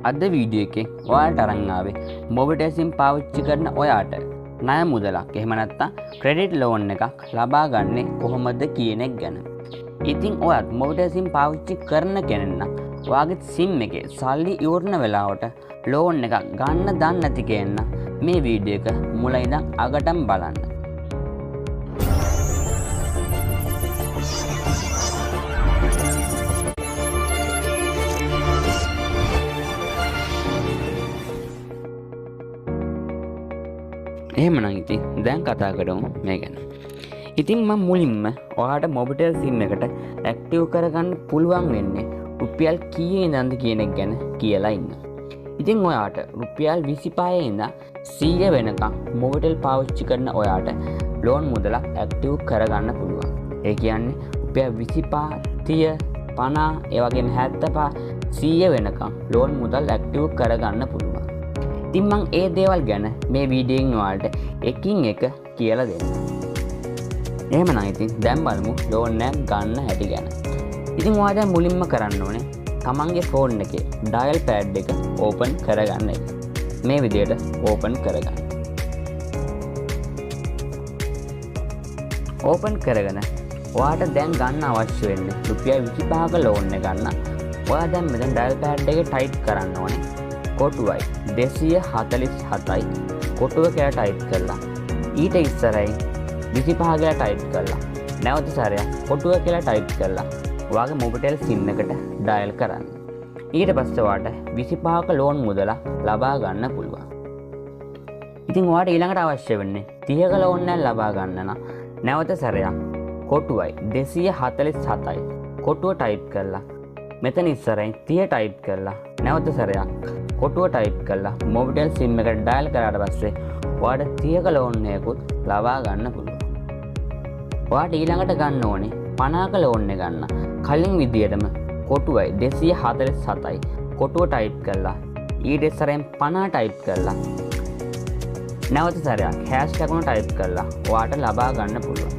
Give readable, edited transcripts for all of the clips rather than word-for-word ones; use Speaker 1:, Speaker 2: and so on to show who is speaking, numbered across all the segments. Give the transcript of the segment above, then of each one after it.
Speaker 1: අද වීඩියෝ එකේ ඔයාලට අරන් ආවේ Mobitel Sim පාවිච්චි කරන ඔයාට ණය මුදලක් එහෙම නැත්නම් ක්‍රෙඩිට් ලෝන් එකක් ලබා ගන්නේ කොහොමද කියන එක ගැන. ඉතින් ඔයාත් Mobitel Sim පාවිච්චි කරන කෙනෙක් නම් ඔයාගේ SIM එකේ සල්ලි ඉවරන වෙලාවට ලෝන් එකක් ගන්න දන්නේ නැති කෙනා මේ වීඩියෝ එක මුල ඉඳන් අගටම බලන්න. එහෙමනම් ඉතින් දැන් කතා කරමු මේ ගැන. ඉතින් මම මුලින්ම ඔයාලට Mobitel Sim එකට ඇක්ටිව් කරගන්න පුළුවන් වෙන්නේ රුපියල් කීයේ ඉඳන්ද කියන එක ගැන කියලා ඉන්න. ඉතින් ඔයාට රුපියල් 25 ඉඳන් 100 වෙනකම් Mobitel පාවිච්චි කරන ඔයාට ලෝන් මුදලක් ඇක්ටිව් කරගන්න පුළුවන්. ඒ කියන්නේ රුපියල් 25 30 50 ඒ වගේම 75 100 වෙනකම් ලෝන් මුදල් ඇක්ටිව් කරගන්න පුළුවන්. ඉතින් මම ඒ දේවල් ගැන මේ වීඩියෝ එකෙන් ඔයාලට එකින් එක කියලා දෙන්නම්. එහෙමනම් ඉතින් දැන් බලමු ලෝන් එක ගන්න හැටි ගැන. ඉතින් ඔයා දැන් මුලින්ම කරන්න ඕනේ තමන්ගේ ෆෝන් එකේ ඩයල් පෑඩ් එක ඕපන් කරගන්න එක. මේ විදිහට ඕපන් කරගන්න. ඕපන් කරගෙන ඔයාට දැන් ගන්න අවශ්‍ය වෙන්නේ රුපියල් 25ක ලෝන් එක ගන්න. ඔයා දැන් මෙතන ඩයල් පෑඩ් එකේ ටයිප් කරන්න ඕනේ කොටුවයි 247යි කොටුව කියලා ටයිප් කරලා ඊට ඉස්සරහින් 25 කියලා ටයිප් කරලා නැවත සැරයක් කොටුව කියලා ටයිප් කරලා ඔයාගේ Mobitel Sim එකට ඩයල් කරන්න. ඊට පස්සේ ඔයාට 25ක ලෝන් මුදල ලබා ගන්න පුළුවන්. ඉතින් ඔයාට ඊළඟට අවශ්‍ය වෙන්නේ 30ක ලෝන් එක ලබා ගන්න නම් නැවත සැරයක් කොටුවයි 247යි කොටුව ටයිප් කරලා මෙතන ඉස්සරහින් 30 ටයිප් කරලා නැවත සැරයක් කොටුව ටයිප් කරලා Mobitel Sim එකට ඩයල් කරාට පස්සේ ඔයාට 30ක ලෝන් එකකුත් ලබා ගන්න පුළුවන්. ඔයාට ඊළඟට ගන්න ඕනේ 50ක ලෝන් එක ගන්න. කලින් විදියටම කොටුවයි 247යි කොටුව ටයිප් කරලා ඊට ඉස්සරහින් 50 ටයිප් කරලා නැවත සැරයක් හෑෂ් ලකුණ ටයිප් කරලා ඔයාට ලබා ගන්න පුළුවන්.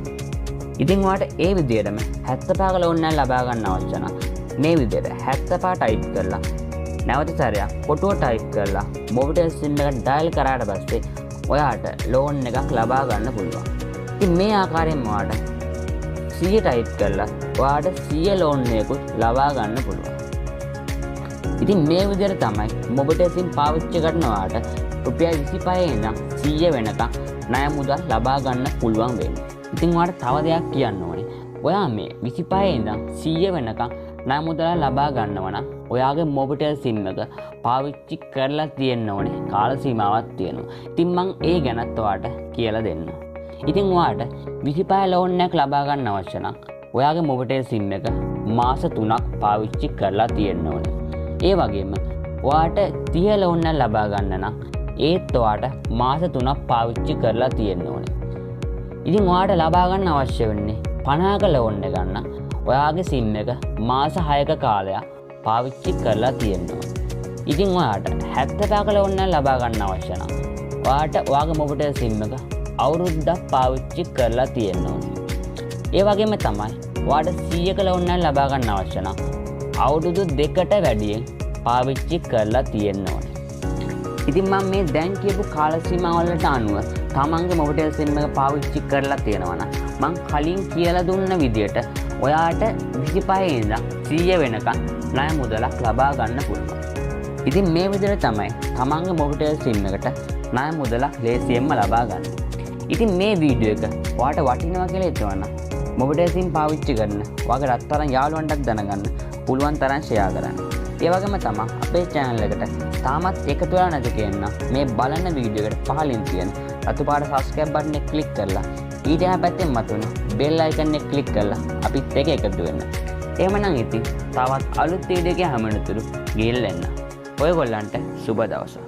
Speaker 1: ඉතින් ඔයාට ඒ විදියටම 75ක ලෝන් එක ලබා ගන්න අවශ්‍ය නම් මේ විදියට 75 ටයිප් කරලා නැවත සැරයක් කොටුව ටයිප් කරලා Mobitel Sim එක ඩයල් කරාට පස්සේ ඔයාට ලෝන් එකක් ලබා ගන්න පුළුවන්. ඉතින් මේ ආකාරයෙන්ම ඔයාට 100 ටයිප් කරලා ඔයාට 100 ලෝන් එකකුත් ලබා ගන්න පුළුවන්. ඉතින් මේ විදිහට තමයි Mobitel Sim පාවිච්චි කරන ඔයාට රුපියල් 25 ඉඳන් 100 වෙනකම් ණය මුදල් ලබා ගන්න පුළුවන් වෙන්නේ. ඉතින් ඔයාට තව දෙයක් කියන්න ඕනේ. ඔයා මේ 25 ඉඳන් 100 වෙනකම් ණය මුදල ලබා ගන්නවා නම් ඔයාගේ Mobitel Sim එක පාවිච්චි කරලා තියෙන්න ඕනේ කාල සීමාවක් තියෙනවා. ඉතින් මම ඒ ගැනත් ඔයාට කියලා දෙන්නම්. ඉතින් ඔයාට 25 ලෝන් එකක් ලබා ගන්න අවශ්‍ය නම් ඔයාගේ Mobitel Sim එක මාස 3ක් පාවිච්චි කරලා තියෙන්න ඕනේ. ඒ වගේම ඔයාට 30 ලෝන් එකක් ලබා ගන්න නම් ඒත් ඔයාට මාස 3ක් පාවිච්චි කරලා තියෙන්න ඕනේ. ඉතින් ඔයාට ලබා ගන්න අවශ්‍ය වෙන්නේ 50ක ලෝන් එක ගන්න. ඔයාගේ SIM එක මාස 6ක කාලයක් පාවිච්චි කරලා තියෙනවා. ඉතින් ඔයාට 75ක ලෝන් එක ලබා ගන්න අවශ්‍ය නම් ඔයාට ඔයාගේ Mobitel Sim එක අවුරුද්දක් පාවිච්චි කරලා තියෙනවා. ඒ වගේම තමයි ඔයාට 100ක ලෝන් එක ලබා ගන්න අවශ්‍ය නම් අවුරුදු 2කට වැඩියෙන් පාවිච්චි කරලා තියෙනවා. ඉතින් මම මේ දැන් කියපු කාල සීමාවලට අනුව තමන්ගේ Mobitel Sim එක පාවිච්චි කරලා තියෙනවා නම් මම කලින් කියලා දුන්න විදියට ඔයාට 25 ඉඳන් 100 වෙනකම් ණය මුදලක් ලබා ගන්න පුළුවන්. ඉතින් මේ විදිහට තමයි තමන්ගේ Mobitel Sim එකට ණය මුදලක් ලේසියෙන්ම ලබා ගන්න. ඉතින් මේ වීඩියෝ එක ඔයාට වටිනවා කියලා හිතවනම් Mobitel Sim පාවිච්චි කරන ඔයාගේ රත්තරන් යාළුවන්ටත් දැනගන්න පුළුවන් තරම් ෂෙයා කරන්න. ඒ වගේම තමයි අපේ channel එකට තාමත් එකතු වෙලා නැති කෙනා මේ බලන වීඩියෝ එකට පහලින් තියෙන රතු පාට subscribe button එක click කරලා ඊට එහා පැත්තෙන් මතුවෙන bell icon එක click කරලා අපිත් එක්ක එකතු වෙන්න. එහෙමනම් ඉතින් තවත් අලුත් වීඩියෝ එකක් හැමෙනතුරු ගිහිල්ලා එන්න. ඔයගොල්ලන්ට සුබ දවසක්.